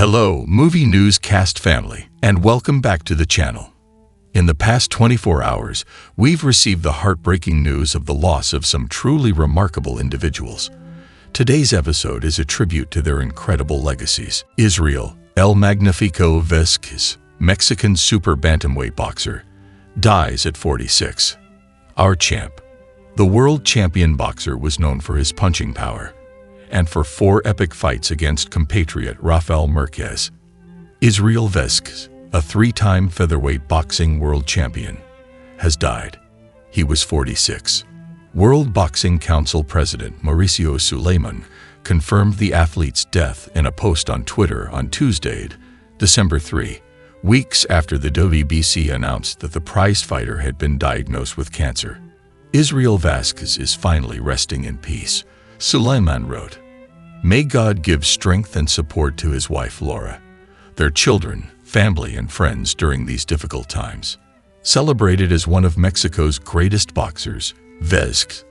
Hello, movie newscast family, and welcome back to the channel. In the past 24 hours, we've received the heartbreaking news of the loss of some truly remarkable individuals. Today's episode is a tribute to their incredible legacies. Israel El Magnifico Vázquez, Mexican super bantamweight boxer, dies at 46. Our champ. The world champion boxer was known for his punching power and for 4 epic fights against compatriot Rafael Marquez. Israel Vázquez, a 3-time featherweight boxing world champion, has died. He was 46. World Boxing Council President Mauricio Suleiman confirmed the athlete's death in a post on Twitter on Tuesday, December 3, weeks after the WBC announced that the prize fighter had been diagnosed with cancer. Israel Vázquez is finally resting in peace, Suleiman wrote. May God give strength and support to his wife Laura, their children, family, and friends during these difficult times. Celebrated as one of Mexico's greatest boxers, Vázquez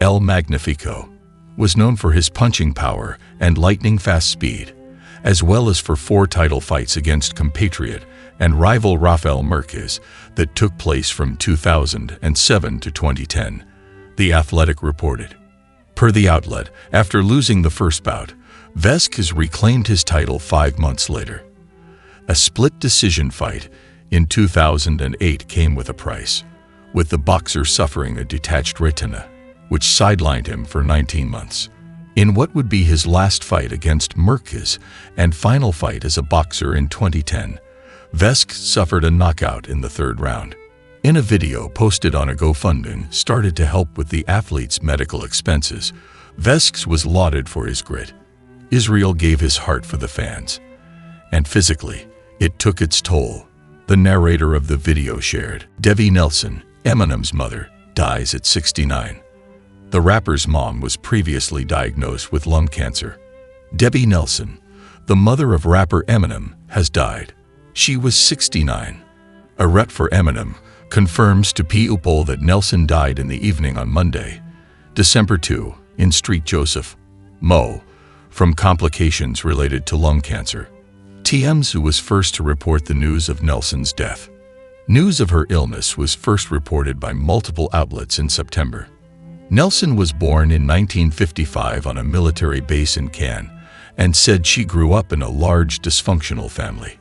El Magnifico was known for his punching power and lightning-fast speed, as well as for 4 title fights against compatriot and rival Rafael Marquez that took place from 2007 to 2010, The Athletic reported. Per the outlet, after losing the first bout, Vázquez reclaimed his title 5 months later. A split decision fight in 2008 came with a price, with the boxer suffering a detached retina, which sidelined him for 19 months. In what would be his last fight against Marquez and final fight as a boxer in 2010, Vázquez suffered a knockout in the 3rd round. In a video posted on a GoFundMe started to help with the athlete's medical expenses, Vázquez was lauded for his grit. Israel gave his heart for the fans. And physically, it took its toll. The narrator of the video shared. Debbie Nelson, Eminem's mother, dies at 69. The rapper's mom was previously diagnosed with lung cancer. Debbie Nelson, the mother of rapper Eminem, has died. She was 69. A rep for Eminem confirms to People that Nelson died in the evening on Monday, December 2, in Street Joseph, Mo, from complications related to lung cancer. TMZ was first to report the news of Nelson's death. News of her illness was first reported by multiple outlets in September. Nelson was born in 1955 on a military base in Cannes and said she grew up in a large dysfunctional family.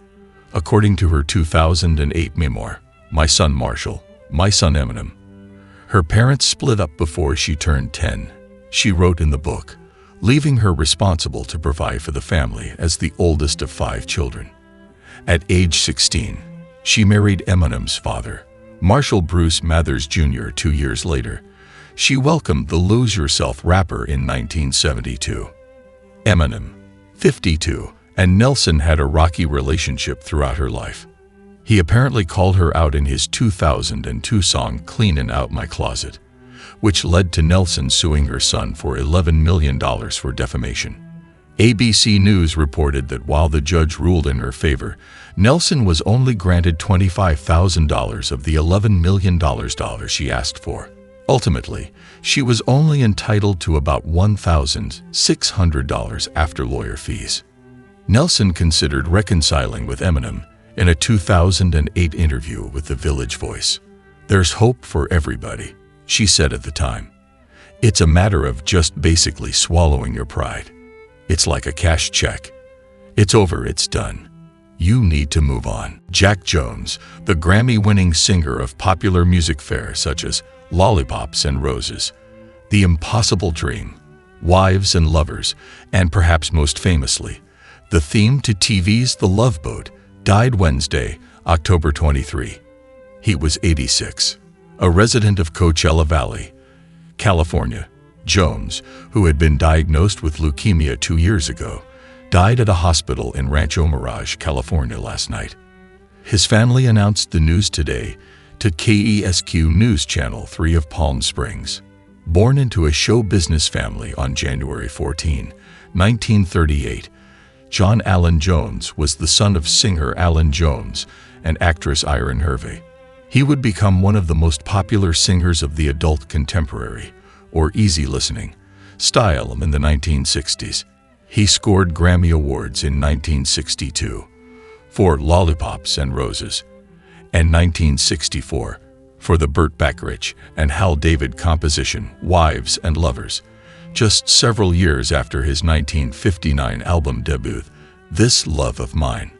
According to her 2008 memoir, My Son Marshall, My Son Eminem, her parents split up before she turned 10. She wrote in the book, leaving her responsible to provide for the family as the oldest of 5 children. At age 16, she married Eminem's father, Marshall Bruce Mathers Jr. 2 years later. She welcomed the Lose Yourself rapper in 1972. Eminem, 52, and Nelson had a rocky relationship throughout her life. He apparently called her out in his 2002 song Cleanin' Out My Closet, which led to Nelson suing her son for $11 million for defamation. ABC News reported that while the judge ruled in her favor, Nelson was only granted $25,000 of the $11 million she asked for. Ultimately, she was only entitled to about $1,600 after lawyer fees. Nelson considered reconciling with Eminem in a 2008 interview with The Village Voice. "There's hope for everybody," she said at the time. "It's a matter of just basically swallowing your pride. It's like a cash check. It's over, it's done. You need to move on." Jack Jones, the Grammy-winning singer of popular music fare such as Lollipops and Roses, The Impossible Dream, Wives and Lovers, and perhaps most famously, the theme to TV's The Love Boat, died Wednesday, October 23. He was 86. A resident of Coachella Valley, California, Jones, who had been diagnosed with leukemia 2 years ago, died at a hospital in Rancho Mirage, California last night. His family announced the news today to KESQ News Channel 3 of Palm Springs. Born into a show business family on January 14, 1938, John Allen Jones was the son of singer Alan Jones and actress Irene Hervey. He would become one of the most popular singers of the adult contemporary, or easy listening, style in the 1960s. He scored Grammy Awards in 1962 for Lollipops and Roses, and 1964 for the Burt Bacharach and Hal David composition Wives and Lovers, just several years after his 1959 album debut, This Love of Mine.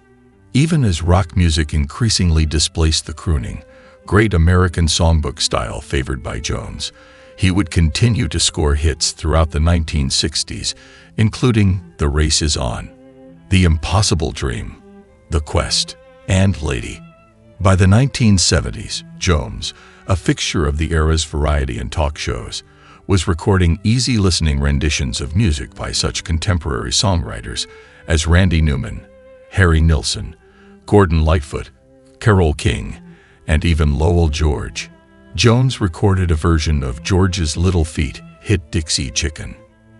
Even as rock music increasingly displaced the crooning, great American songbook style favored by Jones, he would continue to score hits throughout the 1960s, including The Race Is On, The Impossible Dream, The Quest, and Lady. By the 1970s, Jones, a fixture of the era's variety and talk shows, was recording easy-listening renditions of music by such contemporary songwriters as Randy Newman, Harry Nilsson, Gordon Lightfoot, Carole King, and even Lowell George. Jones recorded a version of George's Little Feat hit Dixie Chicken.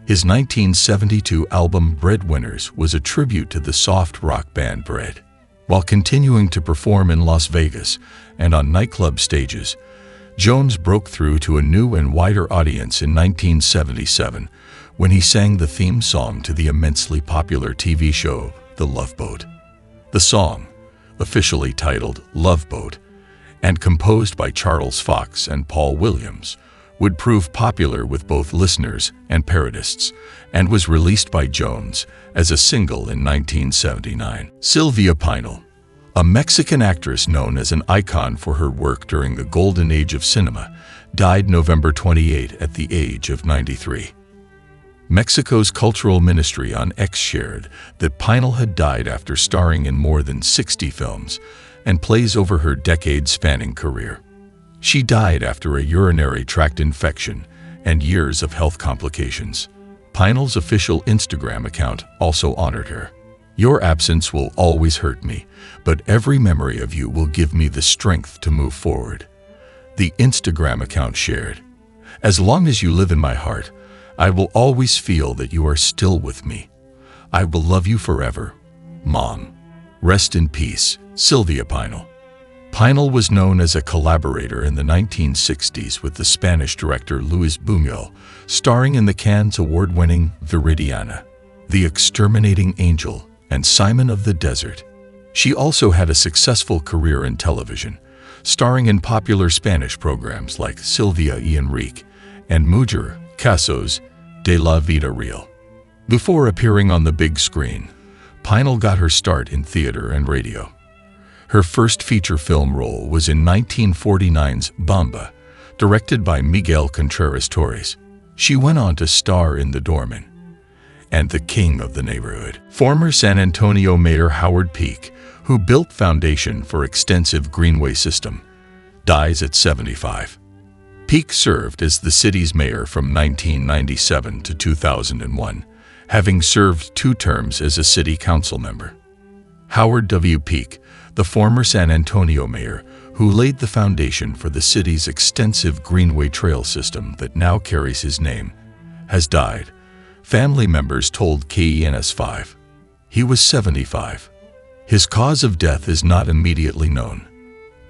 His 1972 album Breadwinners was a tribute to the soft rock band Bread. While continuing to perform in Las Vegas and on nightclub stages, Jones broke through to a new and wider audience in 1977 when he sang the theme song to the immensely popular TV show The Love Boat. The song, officially titled Love Boat, and composed by Charles Fox and Paul Williams, would prove popular with both listeners and parodists, and was released by Jones as a single in 1979. Sylvia Pinal, a Mexican actress known as an icon for her work during the golden age of cinema, died November 28 at the age of 93. Mexico's Cultural Ministry on X shared that Pinal had died after starring in more than 60 films and plays over her decade-spanning career. She died after a urinary tract infection and years of health complications. Pinal's official Instagram account also honored her. "Your absence will always hurt me, but every memory of you will give me the strength to move forward." The Instagram account shared, "As long as you live in my heart, I will always feel that you are still with me. I will love you forever, Mom." Rest in peace, Sylvia Pinal. Pinal was known as a collaborator in the 1960s with the Spanish director Luis Buñuel, starring in the Cannes Award-winning Viridiana, The Exterminating Angel, and Simon of the Desert. She also had a successful career in television, starring in popular Spanish programs like Sylvia y Enrique and Mujer, Casos de la Vida Real. Before appearing on the big screen, Pinal got her start in theater and radio. Her first feature film role was in 1949's Bamba, directed by Miguel Contreras Torres. She went on to star in The Doorman and The King of the Neighborhood. Former San Antonio Mayor Howard Peak, who built foundation for extensive greenway system, dies at 75. Peak served as the city's mayor from 1997 to 2001, having served 2 terms as a city council member. Howard W. Peak, the former San Antonio mayor, who laid the foundation for the city's extensive greenway trail system that now carries his name, has died, family members told KENS5. He was 75. His cause of death is not immediately known.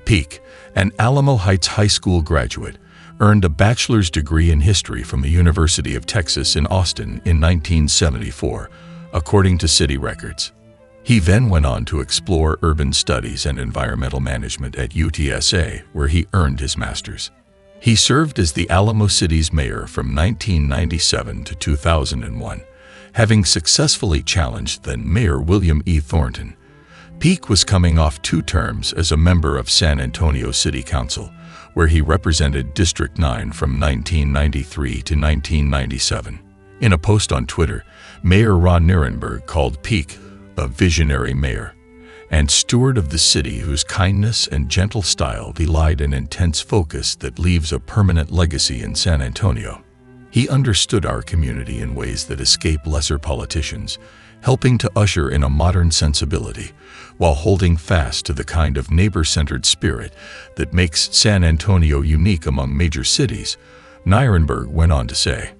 Peak, an Alamo Heights High School graduate, earned a bachelor's degree in history from the University of Texas in Austin in 1974, according to city records. He then went on to explore urban studies and environmental management at UTSA, where he earned his master's. He served as the Alamo City's mayor from 1997 to 2001, having successfully challenged then Mayor William E. Thornton. Peak was coming off 2 terms as a member of San Antonio City Council, where he represented District 9 from 1993 to 1997. In a post on Twitter, Mayor Ron Nirenberg called Peak a visionary mayor and steward of the city whose kindness and gentle style belied an intense focus that leaves a permanent legacy in San Antonio. He understood our community in ways that escape lesser politicians, helping to usher in a modern sensibility while holding fast to the kind of neighbor-centered spirit that makes San Antonio unique among major cities. Nirenberg went on to say,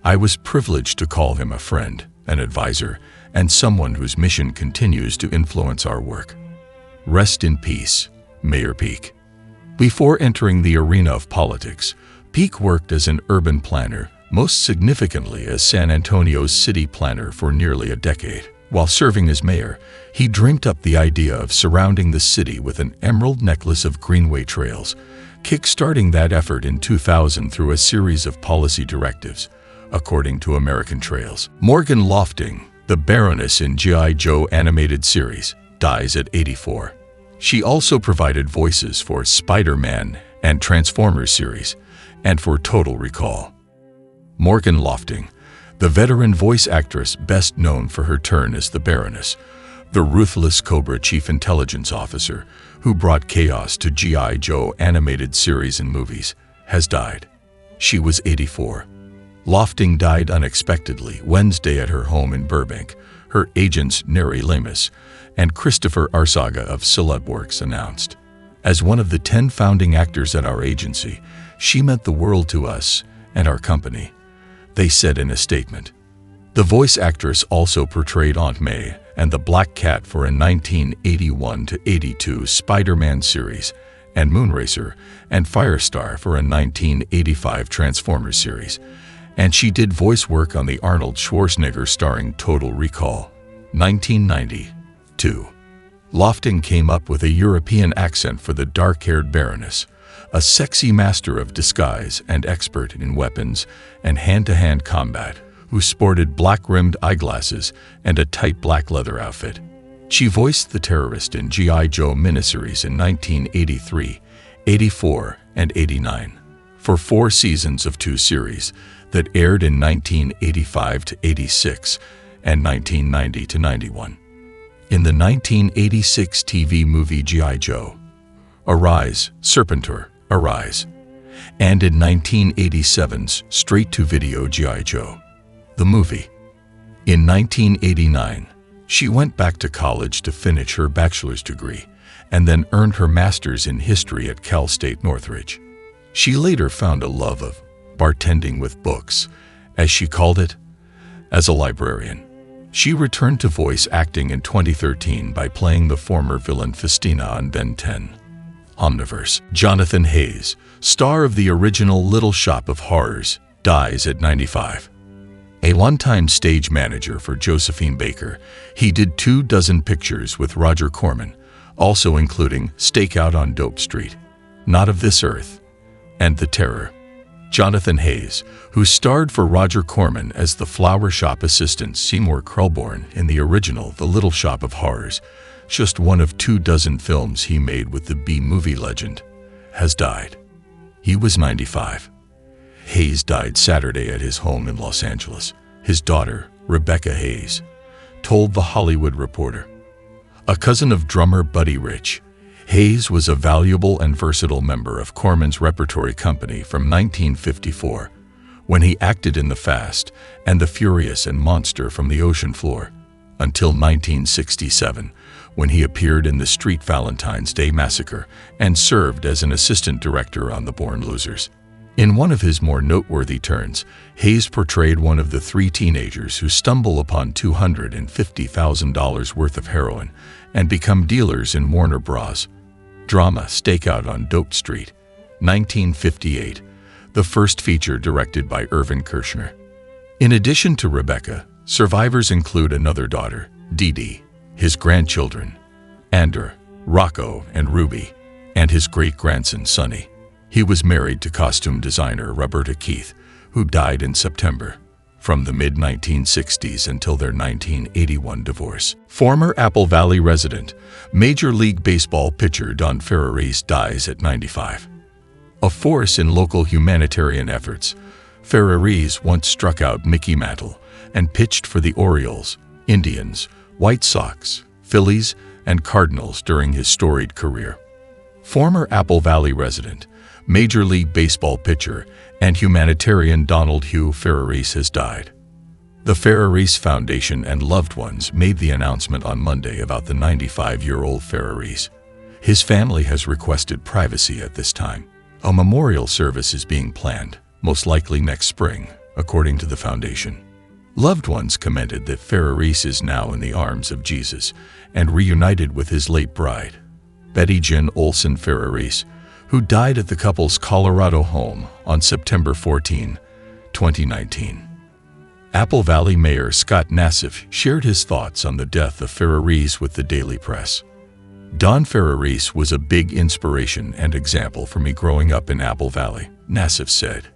"I was privileged to call him a friend, an advisor, and someone whose mission continues to influence our work." Rest in peace, Mayor Peak. Before entering the arena of politics, Peak worked as an urban planner, most significantly as San Antonio's city planner for nearly a decade. While serving as mayor, he dreamt up the idea of surrounding the city with an emerald necklace of greenway trails, kick-starting that effort in 2000 through a series of policy directives, according to American Trails. Morgan Lofting, the Baroness in G.I. Joe animated series, dies at 84. She also provided voices for Spider-Man and Transformers series, and for Total Recall. Morgan Lofting, the veteran voice actress best known for her turn as the Baroness, the ruthless Cobra Chief Intelligence Officer who brought chaos to G.I. Joe animated series and movies, has died. She was 84. Lofting died unexpectedly Wednesday at her home in Burbank, her agents Neri Lamus and Christopher Arsaga of Celebworks announced. As one of the 10 founding actors at our agency, she meant the world to us and our company, they said in a statement. The voice actress also portrayed Aunt May and the Black Cat for a 1981-82 Spider-Man series, and Moonracer and Firestar for a 1985 Transformers series, and she did voice work on the Arnold Schwarzenegger starring Total Recall, 1992. Lofting came up with a European accent for the dark-haired Baroness, a sexy master of disguise and expert in weapons and hand-to-hand combat, who sported black-rimmed eyeglasses and a tight black leather outfit. She voiced the terrorist in G.I. Joe miniseries in 1983, 84, and 89, for 4 seasons of 2 series that aired in 1985-86 and 1990-91. In the 1986 TV movie G.I. Joe, Arise, Serpentor, Arise, and in 1987's straight-to-video G.I. Joe, the movie. In 1989, she went back to college to finish her bachelor's degree and then earned her master's in history at Cal State Northridge. She later found a love of bartending with books, as she called it. As a librarian, she returned to voice acting in 2013 by playing the former villain Festina on Ben 10. Omniverse. Jonathan Hayes, star of the original Little Shop of Horrors, dies at 95. A one-time stage manager for Josephine Baker, he did 24 pictures with Roger Corman, also including Stakeout on Dope Street, Not of This Earth, and The Terror. Jonathan Hayes, who starred for Roger Corman as the flower shop assistant Seymour Krelborn in the original The Little Shop of Horrors, just one of 24 films he made with the B-movie legend, has died. He was 95. Hayes died Saturday at his home in Los Angeles. His daughter, Rebecca Hayes, told The Hollywood Reporter. A cousin of drummer Buddy Rich, Hayes was a valuable and versatile member of Corman's repertory company from 1954, when he acted in The Fast and the Furious and Monster from the Ocean Floor, until 1967, when he appeared in the Street Valentine's Day Massacre and served as an assistant director on The Born Losers. In one of his more noteworthy turns, Hayes portrayed one of the 3 teenagers who stumble upon $250,000 worth of heroin and become dealers in Warner Bros. Drama Stakeout on Dope Street, 1958, the first feature directed by Irvin Kershner. In addition to Rebecca, survivors include another daughter, Dee Dee, his grandchildren, Andra, Rocco, and Ruby, and his great-grandson, Sonny. He was married to costume designer Roberta Keith, who died in September, from the mid-1960s until their 1981 divorce. Former Apple Valley resident, Major League Baseball pitcher Don Ferraris dies at 95. A force in local humanitarian efforts, Ferraris once struck out Mickey Mantle and pitched for the Orioles, Indians, White Sox, Phillies, and Cardinals during his storied career. Former Apple Valley resident, Major League Baseball pitcher and humanitarian Donald Hugh Ferraris has died. The Ferraris Foundation and loved ones made the announcement on Monday about the 95-year-old Ferraris. His family has requested privacy at this time. A memorial service is being planned, most likely next spring, according to the foundation. Loved ones commented that Ferraris is now in the arms of Jesus and reunited with his late bride, Betty Jean Olson Ferraris, who died at the couple's Colorado home on September 14, 2019. Apple Valley Mayor Scott Nassif shared his thoughts on the death of Ferraris with the Daily Press. Don Ferraris was a big inspiration and example for me growing up in Apple Valley, Nassif said.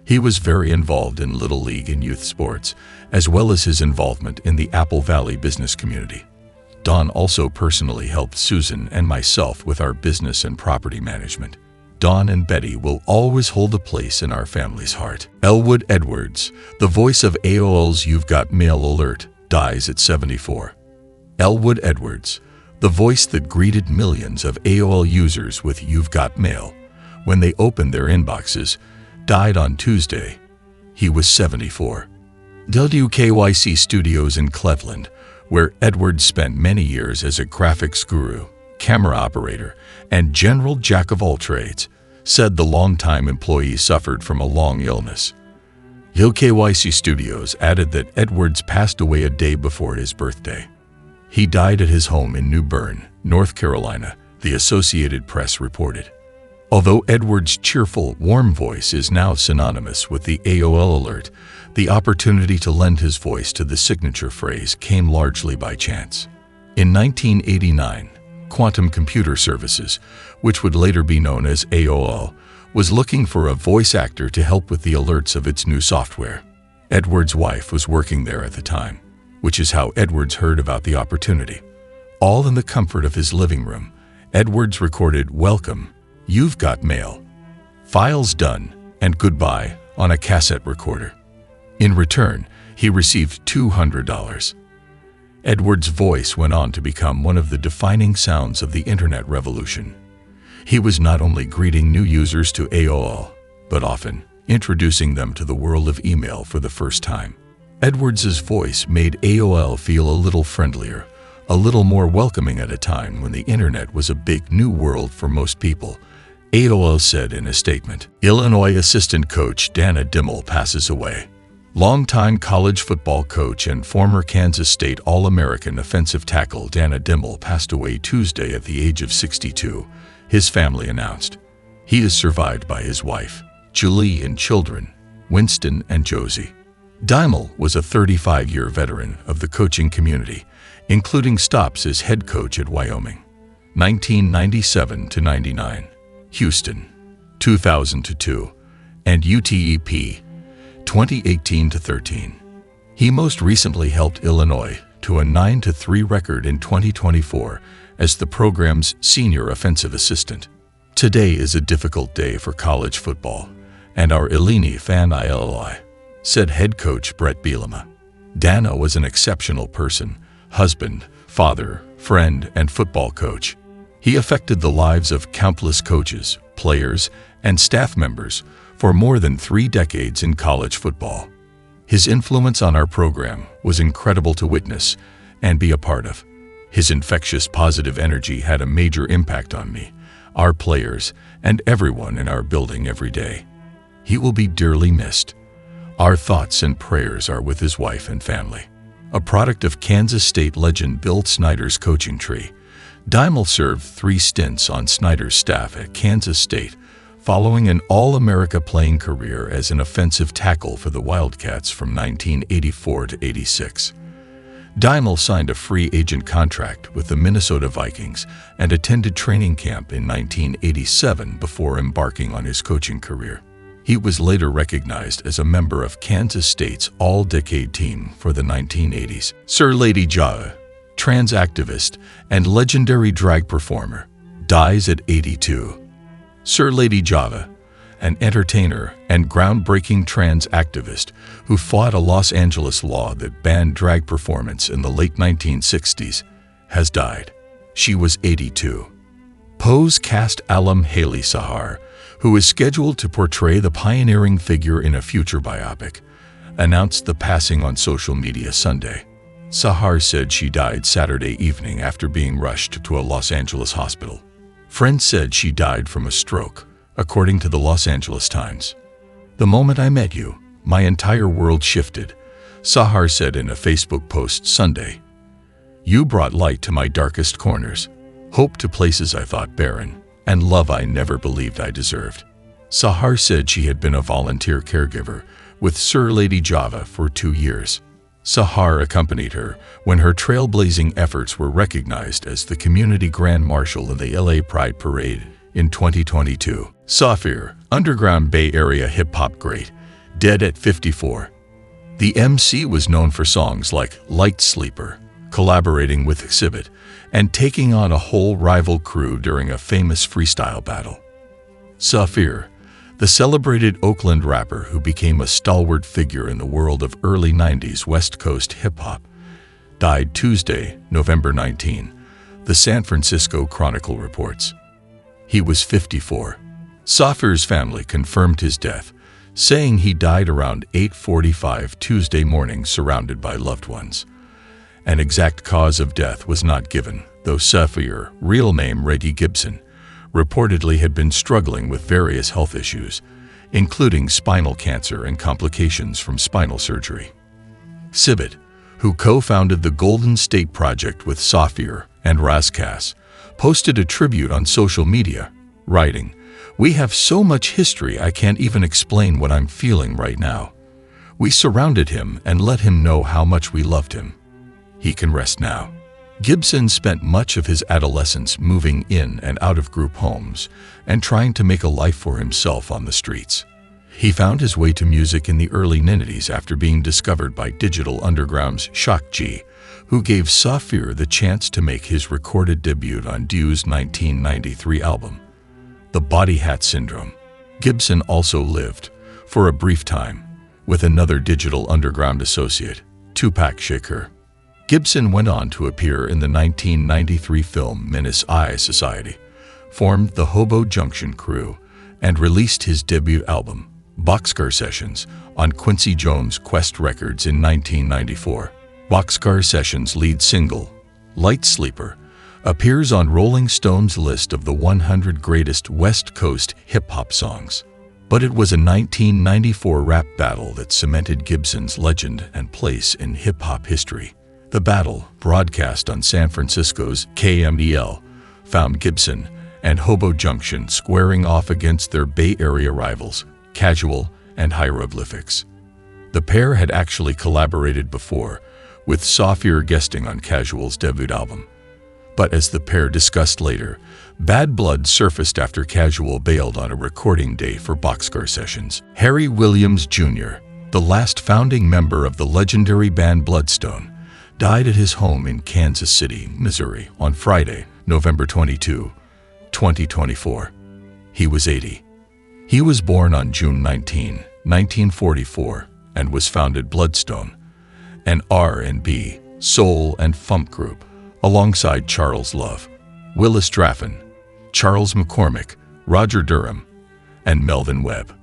He was very involved in Little League and youth sports, as well as his involvement in the Apple Valley business community. Don also personally helped Susan and myself with our business and property management. Don and Betty will always hold a place in our family's heart. Elwood Edwards, the voice of AOL's You've Got Mail alert, dies at 74. Elwood Edwards, the voice that greeted millions of AOL users with You've Got Mail when they opened their inboxes, died on Tuesday. He was 74. WKYC Studios in Cleveland, where Edwards spent many years as a graphics guru, camera operator, and general jack-of-all-trades, said the longtime employee suffered from a long illness. WKYC Studios added that Edwards passed away a day before his birthday. He died at his home in New Bern, North Carolina, the Associated Press reported. Although Edwards' cheerful, warm voice is now synonymous with the AOL alert, the opportunity to lend his voice to the signature phrase came largely by chance. In 1989, Quantum Computer Services, which would later be known as AOL, was looking for a voice actor to help with the alerts of its new software. Edwards' wife was working there at the time, which is how Edwards heard about the opportunity. All in the comfort of his living room, Edwards recorded "Welcome, You've Got Mail, Files Done, and Goodbye" on a cassette recorder. In return, he received $200. Edwards' voice went on to become one of the defining sounds of the Internet revolution. He was not only greeting new users to AOL, but often introducing them to the world of email for the first time. Edwards' voice made AOL feel a little friendlier, a little more welcoming at a time when the Internet was a big new world for most people, AOL said in a statement. Illinois assistant coach Dana Dimel passes away. Longtime college football coach and former Kansas State All-American offensive tackle Dana Dimel passed away Tuesday at the age of 62, his family announced. He is survived by his wife, Julie, and children, Winston and Josie. Dimel was a 35-year veteran of the coaching community, including stops as head coach at Wyoming, 1997 to 99, Houston, 2000 to 2, and UTEP, 2018 to 13. He most recently helped Illinois to a 9-3 record in 2024 as the program's senior offensive assistant. Today is a difficult day for college football, and our Illini fan ILI, said head coach Brett Bielema. Dana was an exceptional person, husband, father, friend, and football coach. He affected the lives of countless coaches, players, and staff members for more than 3 decades in college football. His influence on our program was incredible to witness and be a part of. His infectious positive energy had a major impact on me, our players, and everyone in our building every day. He will be dearly missed. Our thoughts and prayers are with his wife and family. A product of Kansas State legend Bill Snyder's coaching tree, Dimel served 3 stints on Snyder's staff at Kansas State, following an All-America playing career as an offensive tackle for the Wildcats from 1984 to 86. Dimel signed a free agent contract with the Minnesota Vikings and attended training camp in 1987 before embarking on his coaching career. He was later recognized as a member of Kansas State's All-Decade Team for the 1980s. Sir Lady Java, trans activist and legendary drag performer, dies at 82. Sir Lady Java, an entertainer and groundbreaking trans activist who fought a Los Angeles law that banned drag performance in the late 1960s, has died. She was 82. Pose cast alum Haley Sahar, who is scheduled to portray the pioneering figure in a future biopic, announced the passing on social media Sunday. Sahar said she died Saturday evening after being rushed to a Los Angeles hospital. Friends said she died from a stroke, according to the Los Angeles Times. "The moment I met you, my entire world shifted," Sahar said in a Facebook post Sunday. "You brought light to my darkest corners, hope to places I thought barren, and love I never believed I deserved." Sahar said she had been a volunteer caregiver, with Sir Lady Java for 2 years. Sahar accompanied her when her trailblazing efforts were recognized as the Community Grand Marshal in the LA Pride Parade in 2022. Safir, underground Bay Area hip-hop great, dead at 54. The MC was known for songs like Light Sleeper, collaborating with Exhibit, and taking on a whole rival crew during a famous freestyle battle. Safir, the celebrated Oakland rapper who became a stalwart figure in the world of early 90s West Coast hip-hop, died Tuesday, November 19, the San Francisco Chronicle reports. He was 54. Safir's family confirmed his death, saying he died around 8:45 Tuesday morning surrounded by loved ones. An exact cause of death was not given, though Safir, real name Reggie Gibson, reportedly had been struggling with various health issues, including spinal cancer and complications from spinal surgery. Exhibit, who co-founded the Golden State Project with Safir and Razkas, posted a tribute on social media, writing, "We have so much history I can't even explain what I'm feeling right now. We surrounded him and let him know how much we loved him. He can rest now." Gibson spent much of his adolescence moving in and out of group homes and trying to make a life for himself on the streets. He found his way to music in the early 90s after being discovered by Digital Underground's Shock G, who gave Safir the chance to make his recorded debut on Dew's 1993 album, The Body Hat Syndrome. Gibson also lived, for a brief time, with another Digital Underground associate, Tupac Shakur. Gibson went on to appear in the 1993 film Menace I Society, formed the Hobo Junction crew, and released his debut album, Boxcar Sessions, on Quincy Jones' Quest Records in 1994. Boxcar Sessions' lead single, Light Sleeper, appears on Rolling Stone's list of the 100 greatest West Coast hip-hop songs. But it was a 1994 rap battle that cemented Gibson's legend and place in hip-hop history. The battle, broadcast on San Francisco's KMEL, found Gibson and Hobo Junction squaring off against their Bay Area rivals, Casual and Hieroglyphics. The pair had actually collaborated before, with Safir guesting on Casual's debut album. But as the pair discussed later, bad blood surfaced after Casual bailed on a recording day for Boxcar Sessions. Harry Williams Jr., the last founding member of the legendary band Bloodstone, died at his home in Kansas City, Missouri, on Friday, November 22, 2024. He was 80. He was born on June 19, 1944, and was founded Bloodstone, an R&B, soul, and funk group, alongside Charles Love, Willis Draffin, Charles McCormick, Roger Durham, and Melvin Webb.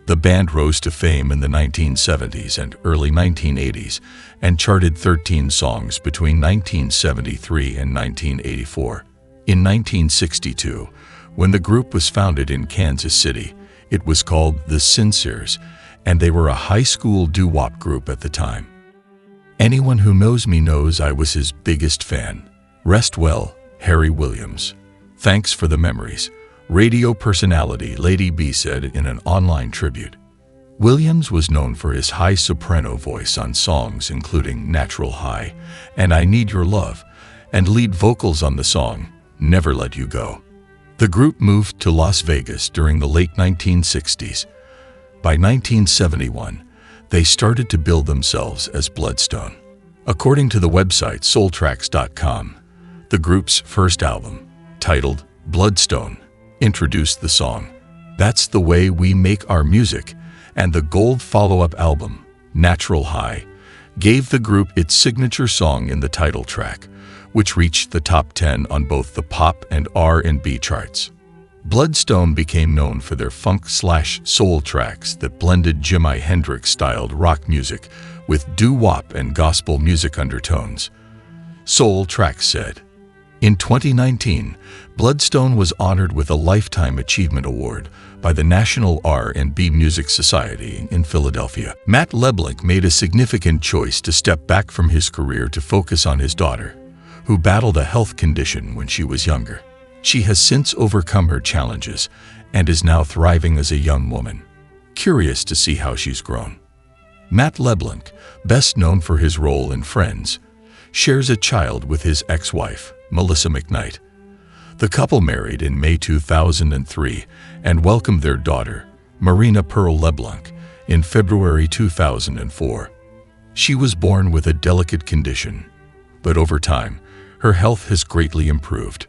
The band rose to fame in the 1970s and early 1980s and charted 13 songs between 1973 and 1984. In 1962, when the group was founded in Kansas City, it was called The Sinceres, and they were a high school doo-wop group at the time. Anyone who knows me knows I was his biggest fan. Rest well, Harry Williams. Thanks for the memories, radio personality Lady B said in an online tribute. Williams was known for his high soprano voice on songs including Natural High and I Need Your Love, and lead vocals on the song Never Let You Go. The group moved to Las Vegas during the late 1960s. By 1971, they started to build themselves as Bloodstone. According to the website soultracks.com, the group's first album, titled Bloodstone, introduced the song That's the Way We Make Our Music, and the gold follow-up album, Natural High, gave the group its signature song in the title track, which reached the top 10 on both the pop and R&B charts. Bloodstone became known for their funk/soul tracks that blended Jimi Hendrix-styled rock music with doo-wop and gospel music undertones. Soul Tracks said. In 2019, Bloodstone was honored with a Lifetime Achievement Award by the National R&B Music Society in Philadelphia. Matt Leblanc made a significant choice to step back from his career to focus on his daughter, who battled a health condition when she was younger. She has since overcome her challenges and is now thriving as a young woman. Curious to see how she's grown. Matt LeBlanc, best known for his role in Friends, shares a child with his ex-wife, Melissa McKnight. The couple married in May 2003 and welcomed their daughter, Marina Pearl LeBlanc, in February 2004. She was born with a delicate condition, but over time, her health has greatly improved.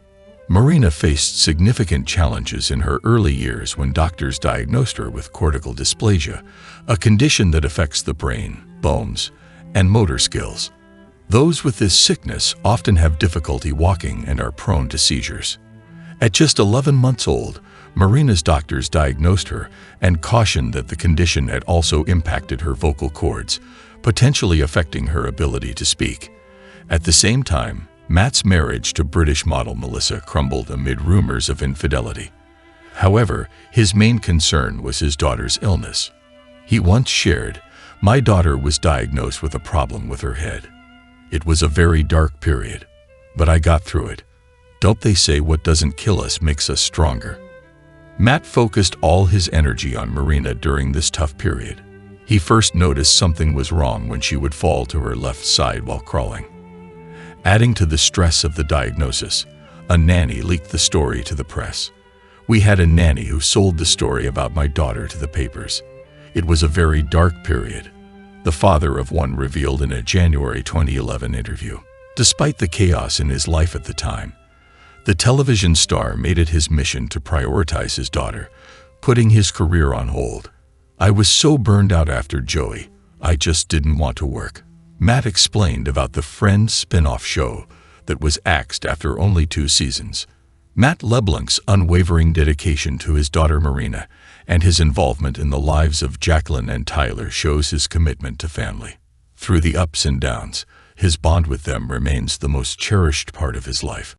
Marina faced significant challenges in her early years when doctors diagnosed her with cortical dysplasia, a condition that affects the brain, bones, and motor skills. Those with this sickness often have difficulty walking and are prone to seizures. At just 11 months old, Marina's doctors diagnosed her and cautioned that the condition had also impacted her vocal cords, potentially affecting her ability to speak. At the same time, Matt's marriage to British model Melissa crumbled amid rumors of infidelity. However, his main concern was his daughter's illness. He once shared, "My daughter was diagnosed with a problem with her head. It was a very dark period, but I got through it. Don't they say what doesn't kill us makes us stronger?" Matt focused all his energy on Marina during this tough period. He first noticed something was wrong when she would fall to her left side while crawling. Adding to the stress of the diagnosis, a nanny leaked the story to the press. "We had a nanny who sold the story about my daughter to the papers. It was a very dark period," the father of one revealed in a January 2011 interview. Despite the chaos in his life at the time, the television star made it his mission to prioritize his daughter, putting his career on hold. "I was so burned out after Joey, I just didn't want to work." Matt explained about the Friends spin-off show that was axed after only 2 seasons. Matt LeBlanc's unwavering dedication to his daughter Marina and his involvement in the lives of Jacqueline and Tyler shows his commitment to family. Through the ups and downs, his bond with them remains the most cherished part of his life.